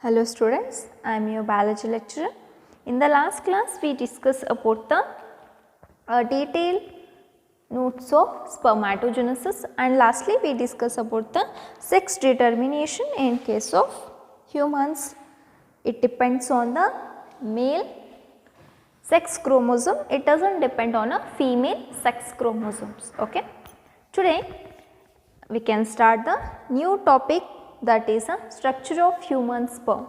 Hello students, I am your biology lecturer. In the last class we discussed about the detailed notes of spermatogenesis, and lastly we discussed about the sex determination in case of humans. It depends on the male sex chromosome, it does not depend on a female sex chromosomes. Okay. Today we can start the new topic, that is a structure of human sperm.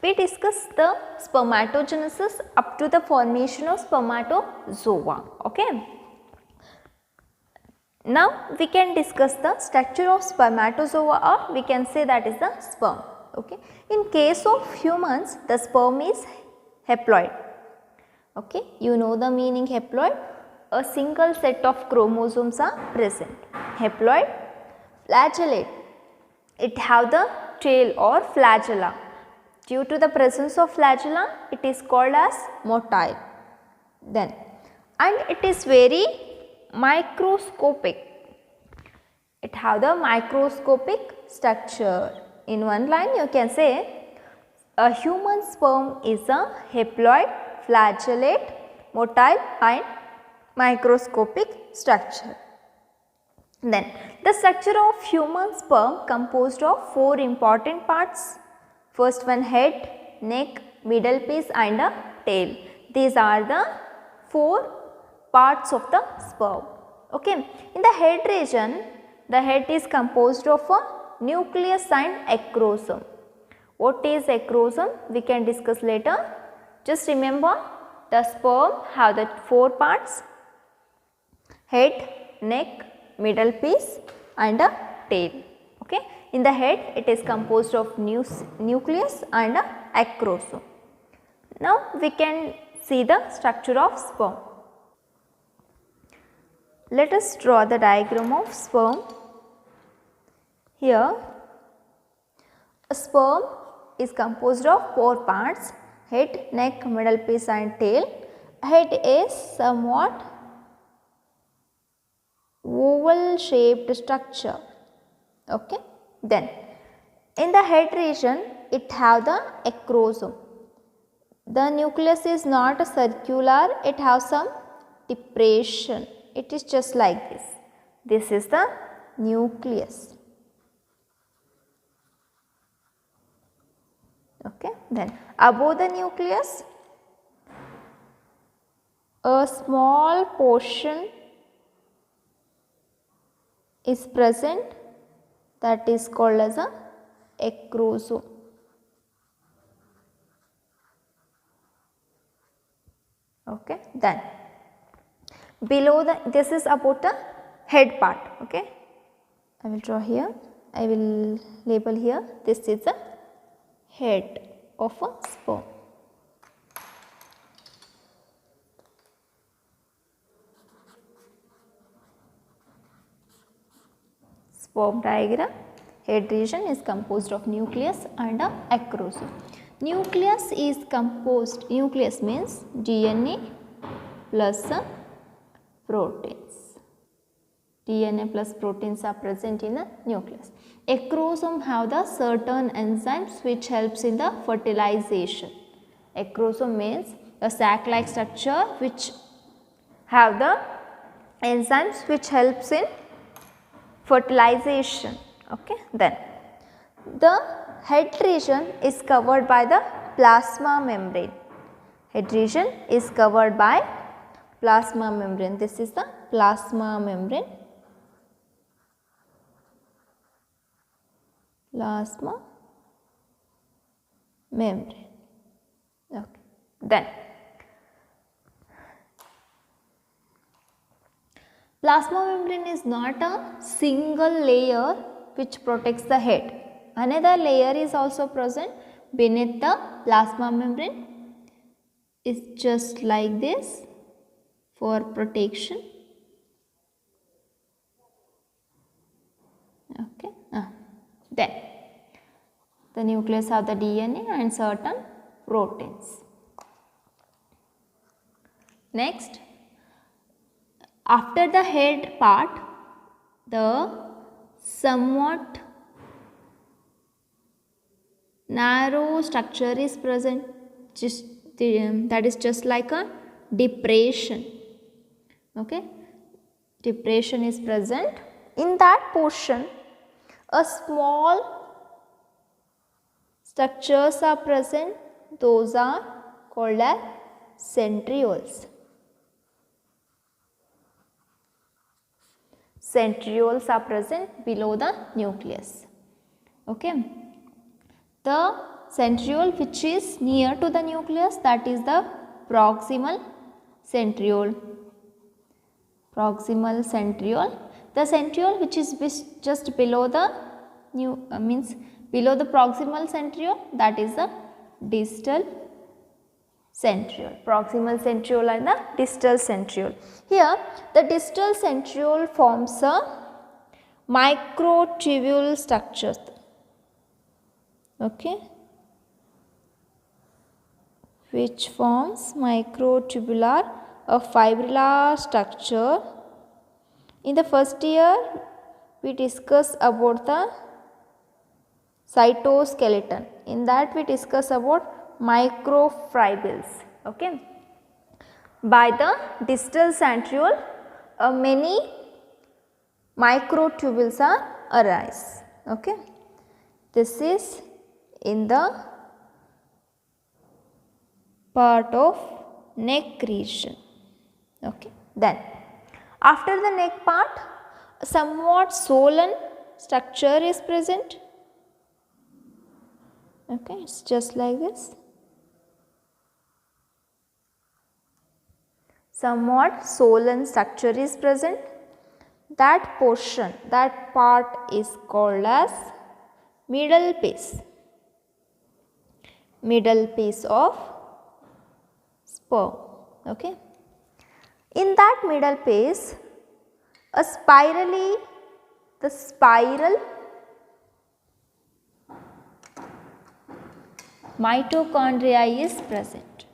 We discussed the spermatogenesis up to the formation of spermatozoa. Okay. Now we can discuss the structure of spermatozoa, or we can say that is the sperm. Okay. In case of humans, the sperm is haploid. Okay. You know the meaning haploid. A single set of chromosomes are present. Haploid, flagellate. It have the tail or flagella. Due to the presence of flagella, it is called as motile. Then, and it is very microscopic. It have the microscopic structure. In one line, you can say a human sperm is a haploid, flagellate, motile and microscopic structure. Then the structure of human sperm composed of 4 important parts. First one, head, neck, middle piece and a tail. These are the 4 parts of the sperm. Okay. In the head region, the head is composed of a nucleus and acrosome. What is acrosome? We can discuss later. Just remember, the sperm have the 4 parts: head, neck, middle piece and a tail. Okay. In the head, it is composed of nucleus and a acrosome. Now we can see the structure of sperm. Let us draw the diagram of sperm. Here a sperm is composed of 4 parts: head, neck, middle piece and tail. Head is somewhat oval shaped structure. Okay. Then in the head region, it have the acrosome. The nucleus is not circular, it has some depression. It is just like this. This is the nucleus. Okay. Then above the nucleus, a small portion is present, that is called as a acrosome. Okay. Then below this is about the head part. Okay. I will draw here, I will label here, this is the head of a sperm. Sperm diagram. Head region is composed of nucleus and a acrosome. Nucleus means DNA plus proteins. DNA plus proteins are present in the nucleus. Acrosome have the certain enzymes which helps in the fertilization. Acrosome means a sac-like structure which have the enzymes which helps in fertilization. Okay. Then the head region is covered by the plasma membrane. Head region is covered by plasma membrane. This is the plasma membrane. Plasma membrane. Okay. Then plasma membrane is not a single layer which protects the head. Another layer is also present beneath the plasma membrane. It's just like this for protection. Okay. Then the nucleus have the DNA and certain proteins. Next, after the head part, the somewhat narrow structure is present, that is just like a depression. Okay, depression is present. In that portion, a small structures are present, those are called as centrioles. Centrioles are present below the nucleus. Okay. The centriole which is near to the nucleus, that is the proximal centriole. Proximal centriole. The centriole which is just below the below the proximal centriole, that is the distal centriole. Proximal centriole and the distal centriole. Here the distal centriole forms a microtubule structure. Okay, which forms microtubular, a fibrillar structure. In the first year we discuss about the cytoskeleton. In that we discuss about microfibrils. Okay. By the distal centriole, many microtubules are arise. Okay. This is in the part of neck region. Okay. Then after the neck part, a somewhat swollen structure is present. Okay, it's just like this. Somewhat swollen structure is present. That portion, that part is called as middle piece. Middle piece of sperm. Okay. In that middle piece, a spirally, the spiral mitochondria is present.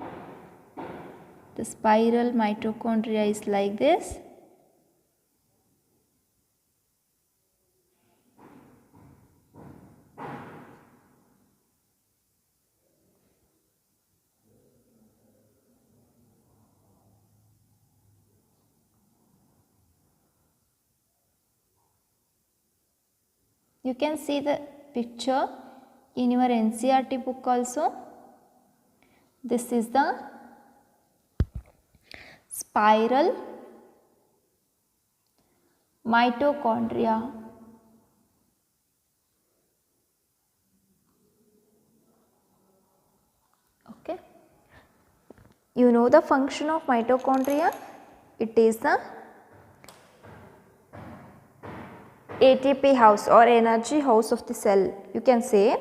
The spiral mitochondria is like this. You can see the picture in your NCERT book also. This is the spiral mitochondria. Okay. You know the function of mitochondria. It is the ATP house or energy house of the cell, you can say.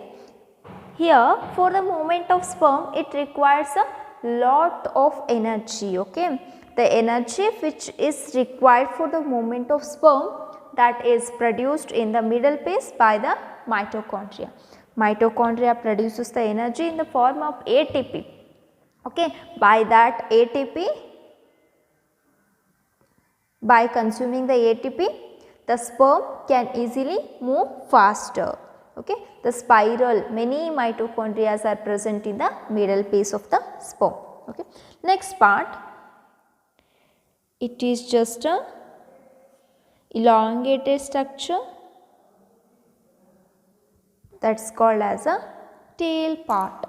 Here for the movement of sperm, it requires a lot of energy. Okay, the energy which is required for the movement of sperm, that is produced in the middle piece by the mitochondria. Mitochondria produces the energy in the form of ATP. Okay, by that ATP, by consuming the ATP, the sperm can easily move faster. Okay, the spiral, many mitochondria are present in the middle piece of the sperm. Okay, next part, it is just a elongated structure, that's called as a tail part,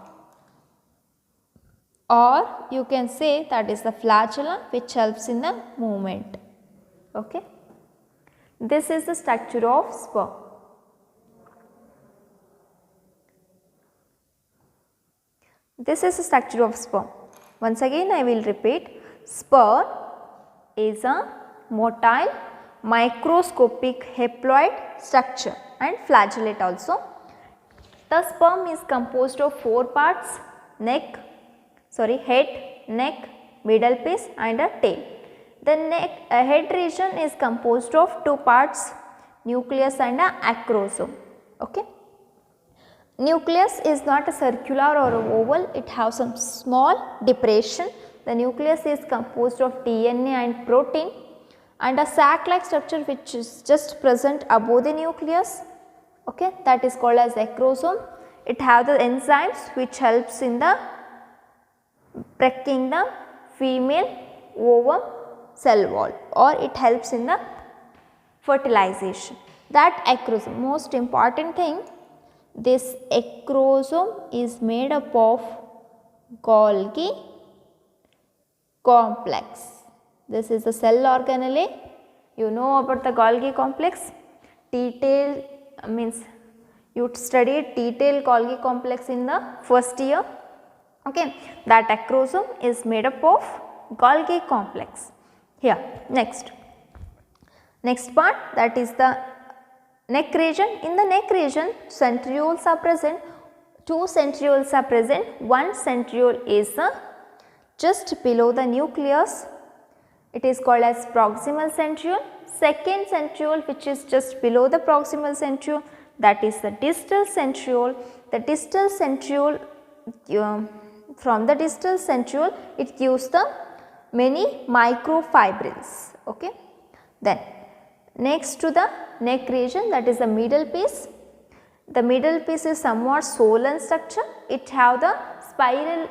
or you can say that is the flagella which helps in the movement. Okay. This is the structure of sperm. This is the structure of sperm. Once again I will repeat, sperm is a motile microscopic haploid structure and flagellate also. The sperm is composed of 4 parts: head, neck, middle piece and a tail. The head region is composed of 2 parts, nucleus and a acrosome. Okay. Nucleus is not a circular or a oval, it has some small depression. The nucleus is composed of DNA and protein. and a sac-like structure which is just present above the nucleus, okay, that is called as acrosome. It have the enzymes which helps in the breaking the female ovum cell wall, or it helps in the fertilization. That acrosome, most important thing, this acrosome is made up of Golgi complex. This is the cell organelle. You know about the Golgi complex. Detail means you studied detailed Golgi complex in the first year. Okay, that acrosome is made up of Golgi complex. Here, next part, that is the neck region. In the neck region, centrioles are present. 2 centrioles are present. One centriole is just below the nucleus. It is called as proximal centriole. Second centriole, which is just below the proximal centriole, that is the distal centriole. The distal centriole, from the distal centriole, it gives the many microfibrils. Okay. Then next to the neck region, that is the middle piece. The middle piece is somewhat swollen structure. It have the spiral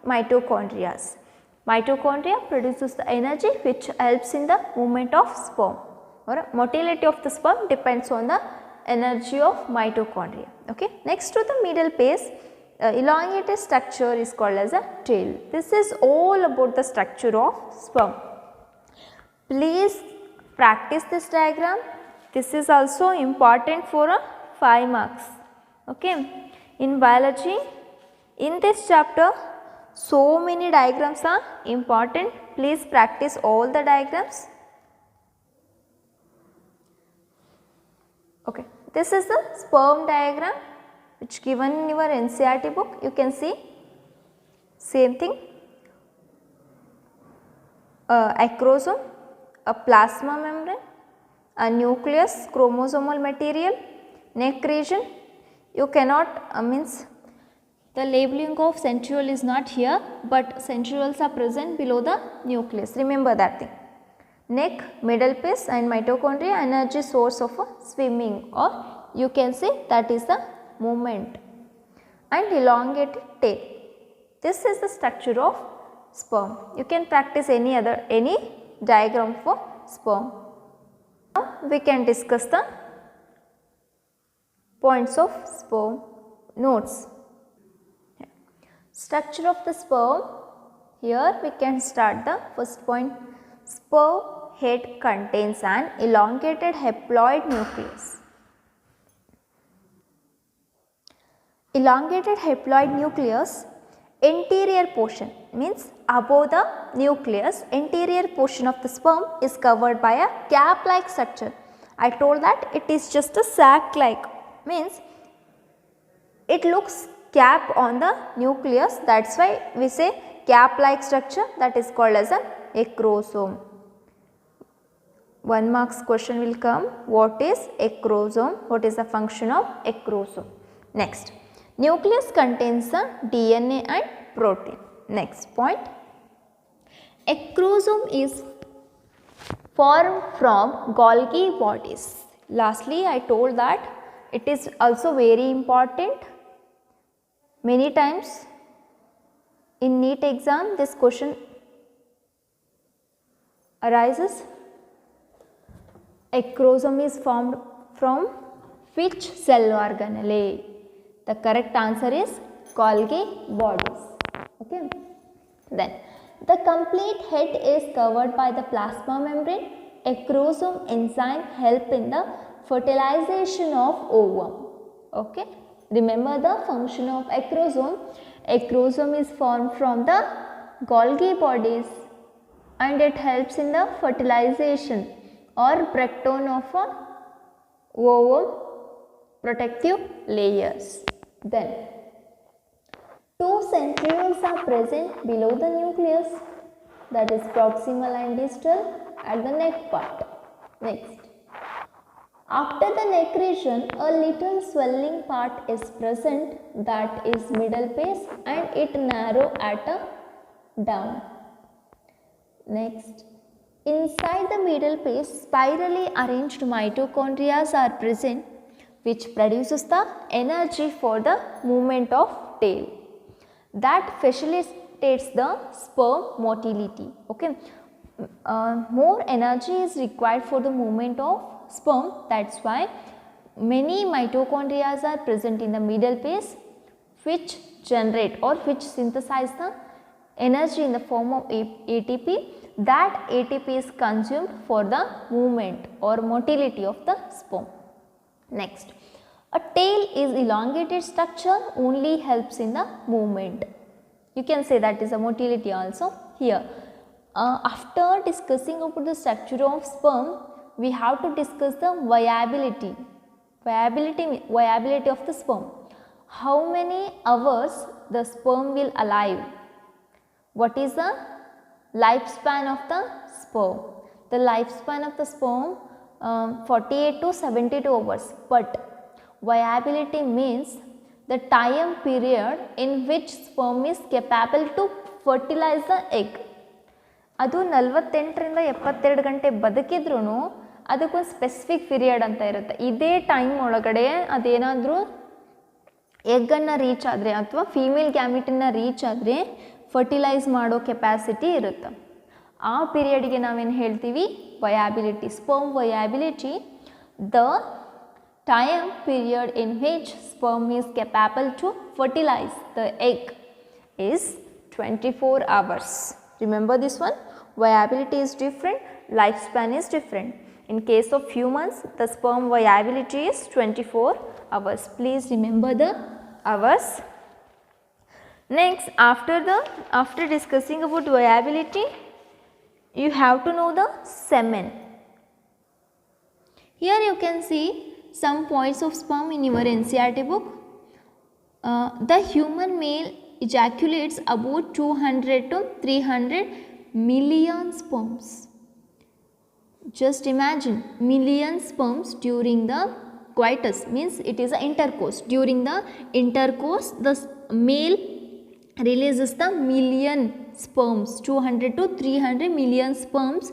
mitochondria. Mitochondria produces the energy which helps in the movement of sperm, or motility of the sperm depends on the energy of mitochondria. Okay. Next to the middle piece, elongated structure is called as a tail. This is all about the structure of sperm. Please practice this diagram. This is also important for 5 marks. Okay. In biology, in this chapter, so many diagrams are important. Please practice all the diagrams. Okay. This is the sperm diagram which given in your NCERT book. You can see same thing, acrosome, a plasma membrane, a nucleus, chromosomal material, neck region. You cannot means the labeling of centriole is not here, but centrioles are present below the nucleus. Remember that thing. Neck, middle piece and mitochondria, energy source of swimming, or you can say that is the movement, and elongated tail. This is the structure of sperm. You can practice any diagram for sperm. Now we can discuss the points of sperm notes. Structure of the sperm. Here we can start the first point. Sperm head contains an elongated haploid nucleus. Elongated haploid nucleus, anterior portion means above the nucleus, anterior portion of the sperm is covered by a cap-like structure. I told that it is just a sac-like, means it looks cap on the nucleus, that is why we say cap-like structure, that is called as an acrosome. 1 marks question will come, what is acrosome, what is the function of acrosome. Next, nucleus contains the DNA and protein. Next point, acrosome is formed from Golgi bodies. Lastly, I told that it is also very important. Many times in NEET exam this question arises. Acrosome is formed from which cell organelle? The correct answer is Golgi bodies. Okay. Then the complete head is covered by the plasma membrane. Acrosome enzyme help in the fertilization of ovum. Okay. Remember the function of acrosome. Acrosome is formed from the Golgi bodies and it helps in the fertilization or breakdown of ovum protective layers. Then 2 centrioles are present below the nucleus, that is proximal and distal at the neck part. Next, after the neck region, a little swelling part is present, that is middle piece, and it narrow at a down. Next, Inside the middle phase, spirally arranged mitochondria are present, which produces the energy for the movement of tail. That facilitates the sperm motility. Okay, more energy is required for the movement of sperm. That's why many mitochondria are present in the middle phase, which generate or which synthesize the energy in the form of ATP. That ATP is consumed for the movement or motility of the sperm. Next, a tail is elongated structure, only helps in the movement. You can say that is a motility also here. After discussing about the structure of sperm, we have to discuss the viability of the sperm. How many hours the sperm will alive? What is the lifespan of the sperm? The lifespan of the sperm 48 to 72 hours, but viability means the time period in which sperm is capable to fertilize the egg. ಅದು 48ರಿಂದ 72 ಗಂಟೆ ಬದುಕಿದ್ರೂ ಅದಕ್ಕೊಂದು specific period ಅಂತ ಇರುತ್ತೆ. ಇದೇ time ಒಳಗಡೆ ಅದೇನಾದರೂ ಎಗ್ಗನ್ನು reach ಆದರೆ ಅಥವಾ ಫೀಮೇಲ್ ಗ್ಯಾಮಿಟನ್ನು ರೀಚ್ ಆದರೆ ಫರ್ಟಿಲೈಸ್ ಮಾಡೋ ಕೆಪಾಸಿಟಿ ಇರುತ್ತೆ. ಆ ಪೀರಿಯಡ್ಗೆ ನಾವೇನು ಹೇಳ್ತೀವಿ? Viability. Sperm viability, the time period in which sperm is capable to fertilize the egg is 24 hours. Remember this one? Viability is different, lifespan is different. In case of humans, the sperm viability is 24 hours. Please remember the hours. Next, after discussing about viability, you have to know the semen. Here you can see some points of sperm in your NCERT book. The human male ejaculates about 200 to 300 million sperms. Just imagine, million sperms during the coitus, means it is an intercourse. During the intercourse, the male releases the million sperms, 200 to 300 million sperms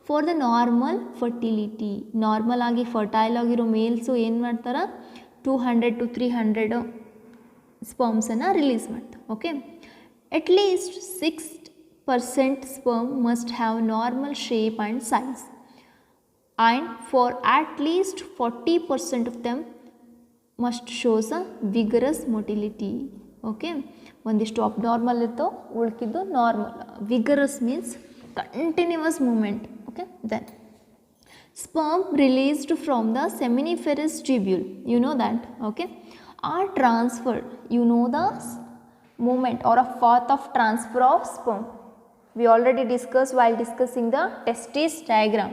for the normal fertility. Normal ಆಗಿ fertile ಆಗಿರೋ mails ಏನು ಮಾಡ್ತಾರೆ? 200 to 300 ಸ್ಪರ್ಮ್ಸನ್ನು release ಮಾಡ್ತಾರೆ. Okay, at least 6% sperm must have normal shape and size, and for at least 40% of them must shows a vigorous motility. Okay, ಒಂದಿಷ್ಟು abnormal ಇರ್ತವೆ, ಉಳ್ಕಿದ್ದು normal. Vigorous means continuous movement. Okay, then sperm released from the seminiferous tubule, you know that, okay, are transferred. You know the movement or a path of transfer of sperm. We already discussed while discussing the testis diagram.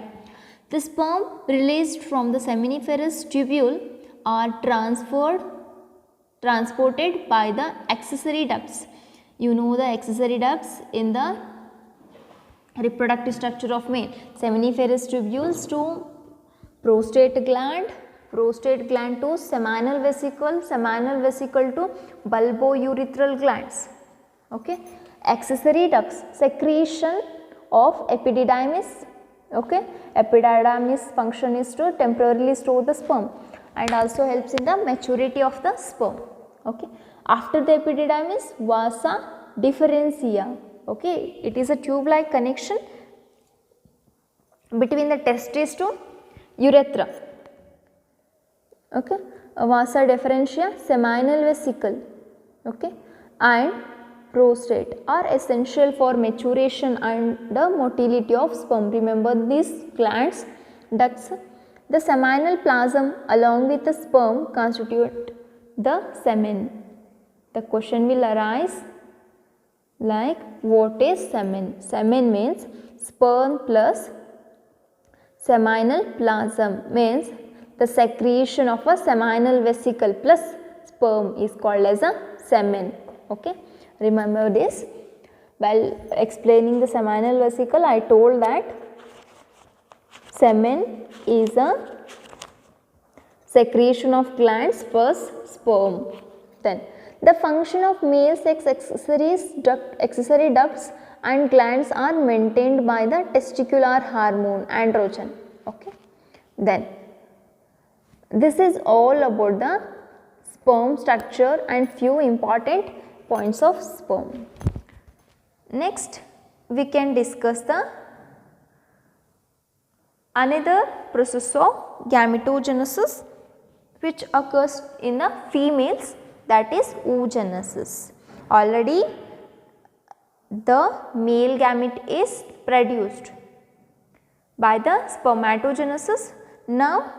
The sperm released from the seminiferous tubule are transported by the accessory ducts. You know the accessory ducts in the reproductive structure of male. Seminiferous tubules to prostate gland to seminal vesicle to bulbourethral glands. Okay, accessory ducts, secretion of epididymis. Okay, epididymis function is to temporarily store the sperm and also helps in the maturity of the sperm. Okay, after the epididymis, vasa differentia. Okay, it is a tube-like connection between the testis to urethra. Okay, vasa differentia, seminal vesicle, okay, and prostate are essential for maturation and the motility of sperm. Remember these glands, ducts. The seminal plasm along with the sperm constitute the semen. The question will arise like, what is semen? Semen means sperm plus seminal plasm, means the secretion of a seminal vesicle plus sperm is called as a semen. Okay, remember this. While explaining the seminal vesicle, I told that semen is a secretion of glands plus sperm. Then the function of male sex accessory ducts and glands are maintained by the testicular hormone androgen. Okay. Then this is all about the sperm structure and few important points of sperm. Next we can discuss the another process of gametogenesis which occurs in the females, that is oogenesis. Already the male gamete is produced by the spermatogenesis. Now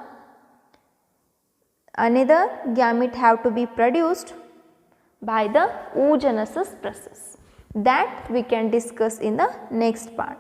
another gamete have to be produced by the oogenesis process, that we can discuss in the next part.